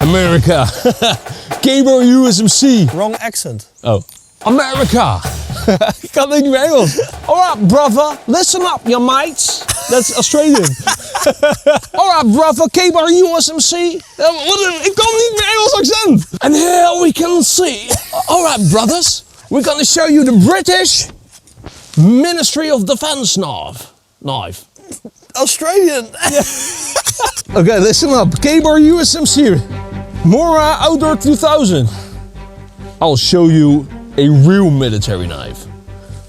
America. Cable USMC. Wrong accent. Oh. America. Ik kan het niet meer Engels. Alright, brother. Listen up, your mates. That's Australian. Alright, brother. Cable USMC. Ik kan niet meer Engels accent. And here we can see. Alright, brothers. We're gonna show you the British Ministry of Defense knife. Australian. Okay, listen up. Cable USMC. Mora Outdoor 2000. I'll show you a real military knife.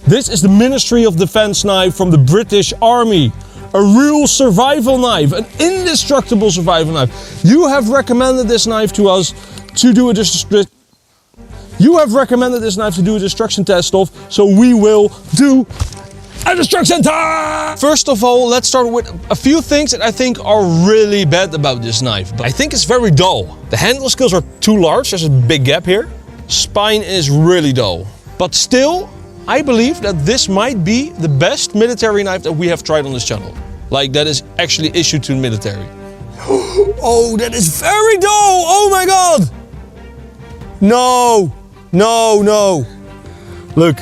This is the Ministry of Defense knife from the British Army. A real survival knife, an indestructible survival knife. You have recommended this knife to us to do a destruction test of, so we will do a destruction test! First of all, let's start with a few things that I think are really bad about this knife. But I think it's very dull. The handle skills are too large, there's a big gap here. Spine is really dull. But still, I believe that this might be the best military knife that we have tried on this channel. Like, that is actually issued to the military. Oh, that is very dull! Oh my god! No! Look.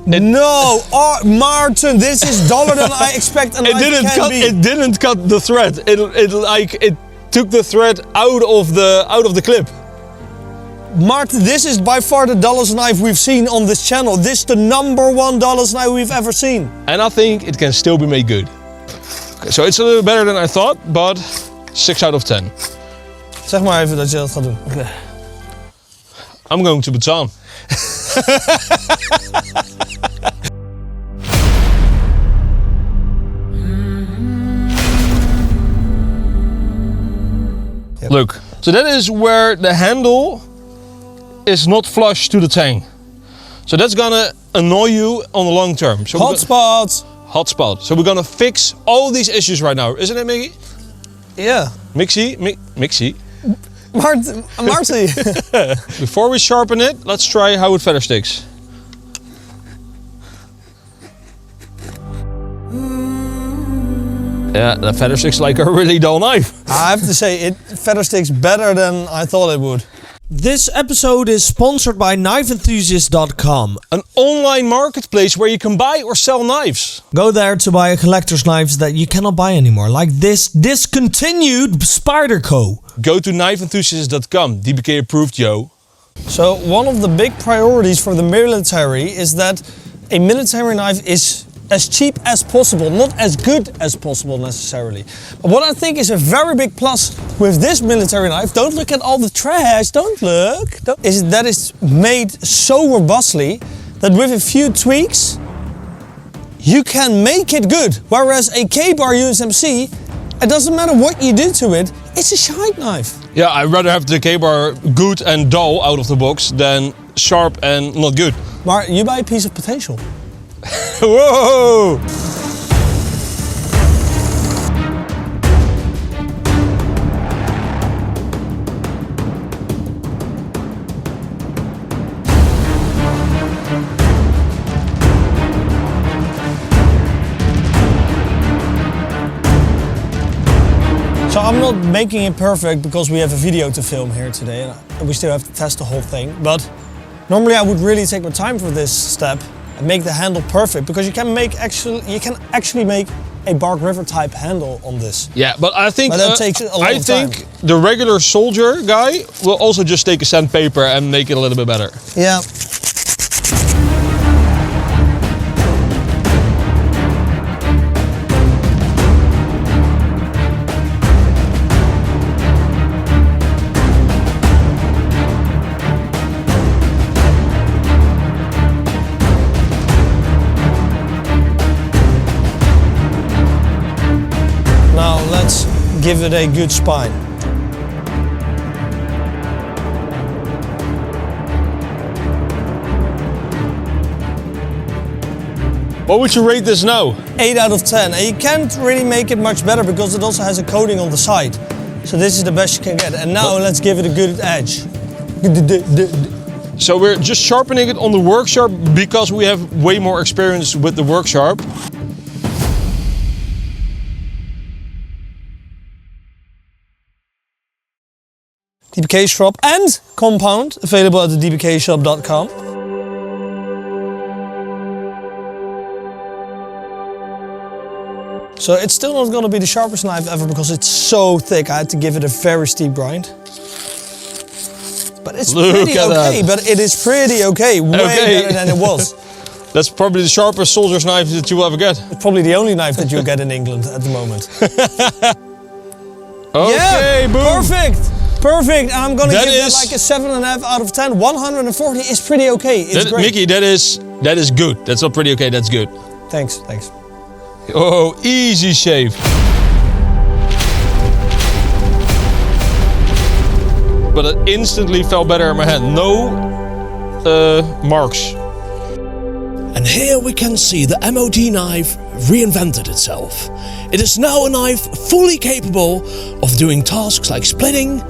No! Oh, Martin, this is duller than I expect a knife can be. It didn't cut the thread. It took the thread out of the clip. Martin, this is by far the dullest knife we've seen on this channel. This is the #1 dullest knife we've ever seen. And I think it can still be made good. Okay, so it's a little better than I thought, but 6 out of 10. Zeg maar even dat je dat gaat doen. Okay. I'm going to Bhutan. Yep. Look, so that is where the handle is not flush to the tang. So that's gonna annoy you on the long term. So Hot spots! Hot spot. So we're gonna fix all these issues right now, isn't it, Miggy? Yeah. Mixie. Marty. Before we sharpen it, let's try how it feather sticks. Yeah, the feather sticks like a really dull knife. I have to say, it feather sticks better than I thought it would. This episode is sponsored by KnifeEnthusiast.com. An online marketplace where you can buy or sell knives. Go there to buy collector's knives that you cannot buy anymore, like this discontinued Spyderco. Go to KnifeEnthusiast.com, DBK approved, yo. So one of the big priorities for the military is that a military knife is as cheap as possible, not as good as possible necessarily. But what I think is a very big plus with this military knife, don't look at all the trash, don't look, is that it's made so robustly that with a few tweaks, you can make it good. Whereas a K-bar USMC, it doesn't matter what you do to it, it's a shite knife. Yeah, I'd rather have the K-bar good and dull out of the box than sharp and not good. Maar you buy a piece of potential. Whoa! So I'm not making it perfect because we have a video to film here today and we still have to test the whole thing. But normally I would really take my time for this step and make the handle perfect, because you can actually make a Bark River type handle on this. Yeah, but I think that takes a lot of time. The regular soldier guy will also just take a sandpaper and make it a little bit better. Yeah. Give it a good spine. What would you rate this now? 8 out of 10. And you can't really make it much better because it also has a coating on the side. So this is the best you can get. And now let's give it a good edge. So we're just sharpening it on the work sharp because we have way more experience with the work sharp. DBK strap and compound available at the dbkshop.com. So it's still not going to be the sharpest knife ever because it's so thick. I had to give it a very steep grind. But it's pretty okay. But it is pretty okay. Way better than it was. That's probably the sharpest soldier's knife that you will ever get. It's probably the only knife that you'll get in England at the moment. Okay, yeah, boom. Perfect. Perfect. And I'm going to give it like a 7.5 out of 10. 140 is pretty okay. It's great. Mickey, that is good. That's not pretty okay, that's good. Thanks, thanks. Oh, easy shave. But it instantly felt better in my hand. No marks. And here we can see the MOD knife reinvented itself. It is now a knife fully capable of doing tasks like splitting,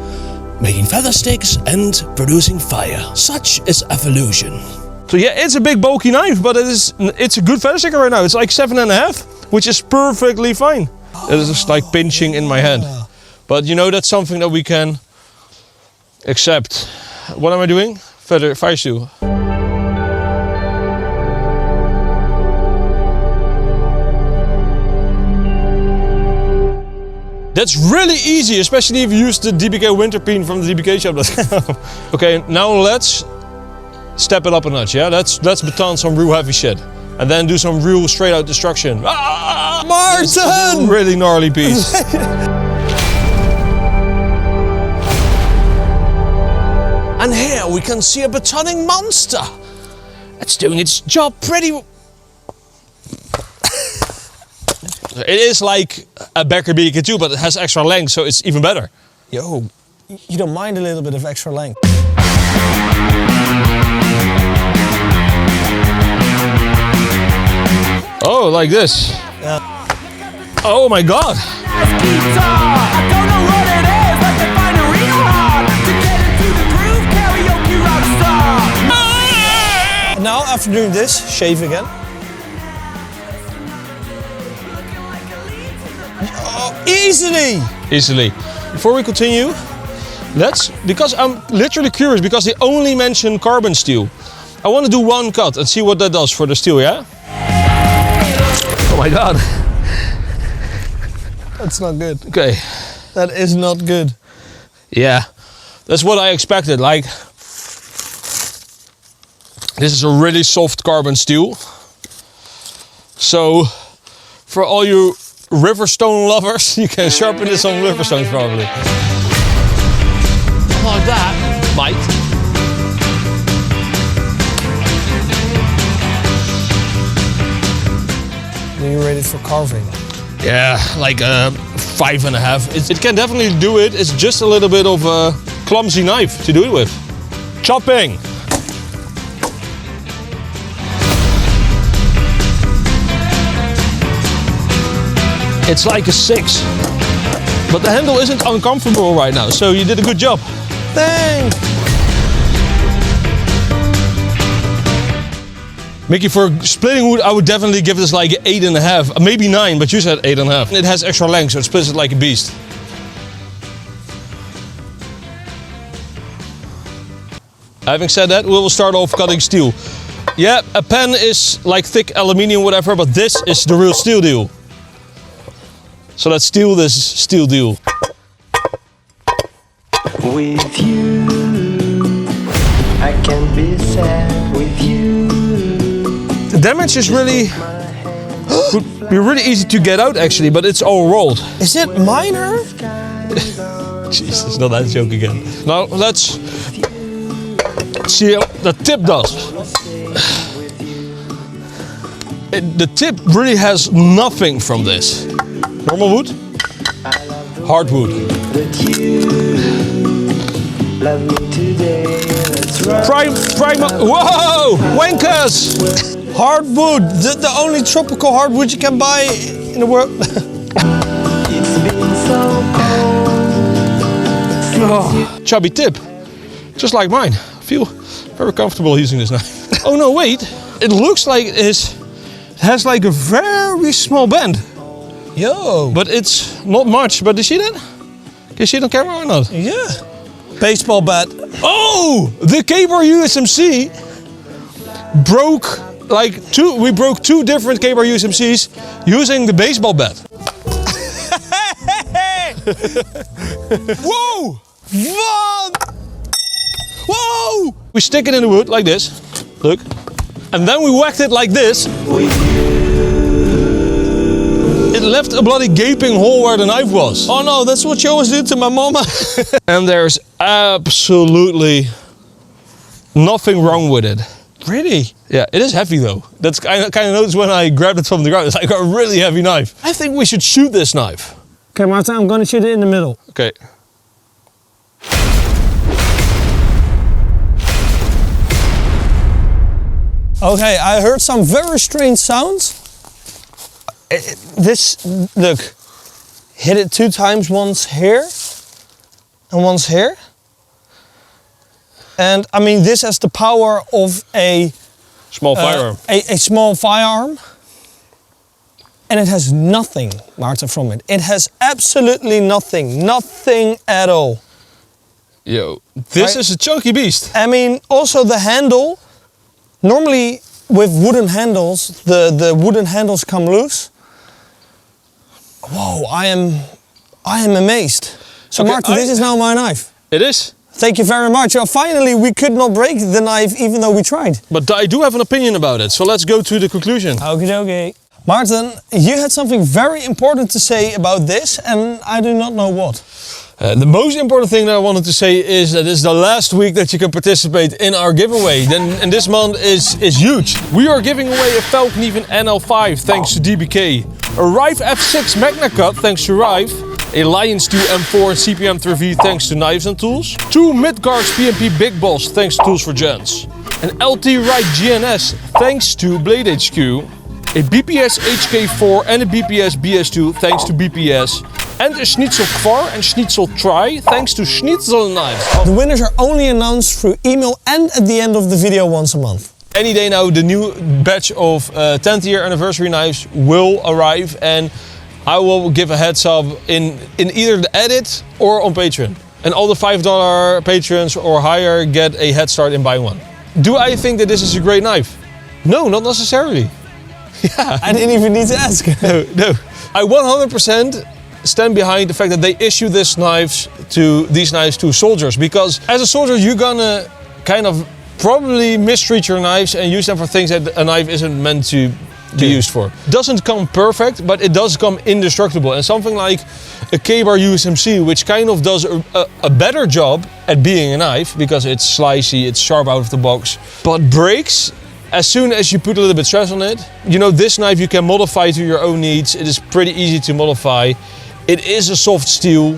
making feather sticks and producing fire. Such is evolution. So yeah, it's a big bulky knife, but it's a good feather sticker right now. It's like 7.5, which is perfectly fine. It is just like pinching in my hand. But you know, that's something that we can accept. What am I doing? Fire stew. That's really easy, especially if you use the DBK winter peen from the dbkshop.com. Okay, now let's step it up a notch, yeah? Let's baton some real heavy shit. And then do some real straight out destruction. Ah! Martin! Really gnarly piece. And here we can see a batoning monster. It's doing its job pretty well. It is like a Becker BK2, but it has extra length, so it's even better. Yo, you don't mind a little bit of extra length. Oh, like this. Yeah. Oh my God. And now, after doing this, shave again. Oh, easily! Easily. Before we continue, because I'm literally curious, because they only mention carbon steel. I want to do one cut and see what that does for the steel, yeah? Oh my God. That's not good. Okay. That is not good. Yeah, that's what I expected. Like, this is a really soft carbon steel. So, for all you Riverstone lovers, you can sharpen this on Riverstones probably. Like that, mate. Are you ready for carving? Yeah, like 5.5. It can definitely do it. It's just a little bit of a clumsy knife to do it with. Chopping. It's like a 6, but the handle isn't uncomfortable right now, so you did a good job. Thanks! Mickey, for splitting wood, I would definitely give this like 8.5, maybe 9, but you said 8.5. It has extra length, so it splits it like a beast. Having said that, we will start off cutting steel. Yeah, a pen is like thick aluminium, whatever, but this is the real steel deal. So let's steal this steel deal. With you, I can be sad with you. The damage is really, could be really easy to get out actually, but it's all rolled. Is it minor? Jesus, not that joke again. Now let's see how the tip does. The tip really has nothing from this. Normal wood, hardwood. Whoa! Wankers! Hardwood, the only tropical hardwood you can buy in the world. Oh, chubby tip, just like mine. I feel very comfortable using this knife. Oh no, wait! It looks like it has like a very small bend. Yo! But it's not much. But do you see that? Can you see it on camera or not? Yeah. Baseball bat. Oh, the K-bar USMC broke we broke two different K-bar USMCs using the baseball bat. Whoa! What? Whoa! We stick it in the wood like this. Look. And then we whacked it like this. It left a bloody gaping hole where the knife was. Oh no, that's what you always do to my mama. And there's absolutely nothing wrong with it. Really? Yeah, it is heavy though. That's I kind of noticed when I grabbed it from the ground. It's like a really heavy knife. I think we should shoot this knife. Okay, Martin, I'm gonna shoot it in the middle. Okay. Okay, I heard some very strange sounds. Look, hit it 2 times, once here and once here. And I mean, this has the power of a Small firearm. A small firearm. And it has nothing, Martin, from it. It has absolutely nothing. Nothing at all. Yo, this Right? is a chunky beast. I mean, also the handle. Normally, with wooden handles, the wooden handles come loose. Whoa, I am amazed. So Okay, Martin, this is now my knife. It is. Thank you very much. Oh, finally, we could not break the knife even though we tried. But I do have an opinion about it, so let's go to the conclusion. Okay. Martin, you had something very important to say about this, and I do not know what. The most important thing that I wanted to say is that it's the last week that you can participate in our giveaway. And this month is huge. We are giving away a Falcon Even NL5 thanks to DBK, a Rive F6 Magna Cut thanks to Rive, a Lion Steel M4 CPM 3V thanks to Knives and Tools, 2 Midgards PMP Big Boss thanks to Tools for Gents, an LT Right GNS thanks to Blade HQ, a BPS HK4 and a BPS BS2 thanks to BPS, and a Schnitzel Kvar and Schnitzel Tri thanks to Schnitzel Knives. The winners are only announced through email and at the end of the video once a month. Any day now the new batch of 10th year anniversary knives will arrive, and I will give a heads up in either the edit or on Patreon. And all the $5 patrons or higher get a head start in buying one. Do I think that this is a great knife? No, not necessarily. Yeah. I didn't even need to ask. No. I 100% stand behind the fact that they issue these knives to soldiers, because as a soldier you're gonna kind of probably mistreat your knives and use them for things that a knife isn't meant to be used for. Doesn't come perfect, but it does come indestructible. And something like a K-bar USMC, which kind of does a better job at being a knife, because it's slicey, it's sharp out of the box, but breaks as soon as you put a little bit stress on it. You know, this knife you can modify to your own needs. It is pretty easy to modify. It is a soft steel,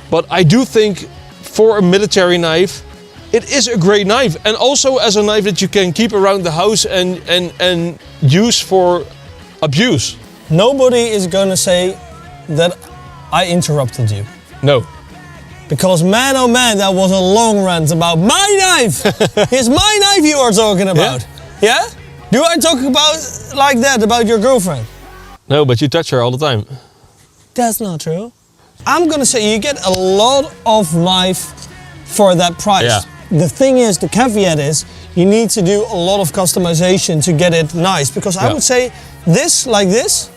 but I do think for a military knife, it is a great knife. And also as a knife that you can keep around the house and use for abuse. Nobody is going to say that I interrupted you. No. Because man, oh man, that was a long rant about my knife. It's my knife you are talking about. Yeah? Do I talk about like that about your girlfriend? No, but you touch her all the time. That's not true. I'm gonna say you get a lot of knife for that price. Yeah. The thing is, the caveat is, you need to do a lot of customization to get it nice. Because I would say this, like this,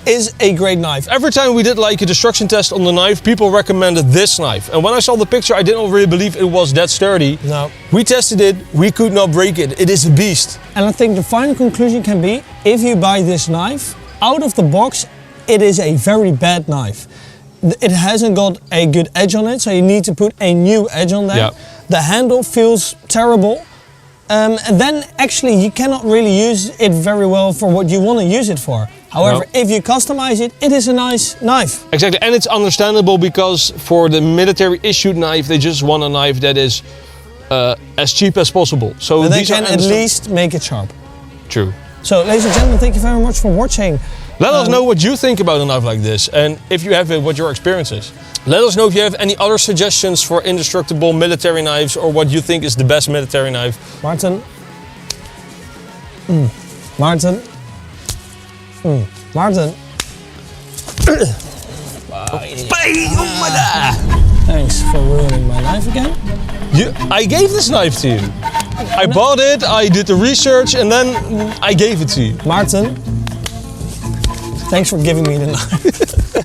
is a great knife. Every time we did like a destruction test on the knife, people recommended this knife. And when I saw the picture, I didn't really believe it was that sturdy. No. We tested it, we could not break it. It is a beast. And I think the final conclusion can be, if you buy this knife, out of the box, it is a very bad knife. It hasn't got a good edge on it, so you need to put a new edge on there. Yeah. The handle feels terrible. And then actually you cannot really use it very well for what you want to use it for. However, if you customize it, it is a nice knife. Exactly, and it's understandable, because for the military issued knife, they just want a knife that is as cheap as possible. So But they these can are at least make it sharp. True. So ladies and gentlemen, thank you very much for watching. Let us know what you think about a knife like this, and if you have it, what your experience is. Let us know if you have any other suggestions for indestructible military knives, or what you think is the best military knife. Martin. Martin. Thanks for ruining my knife again. I gave this knife to you. I bought it, I did the research, and then I gave it to you. Maarten, thanks for giving me the knife.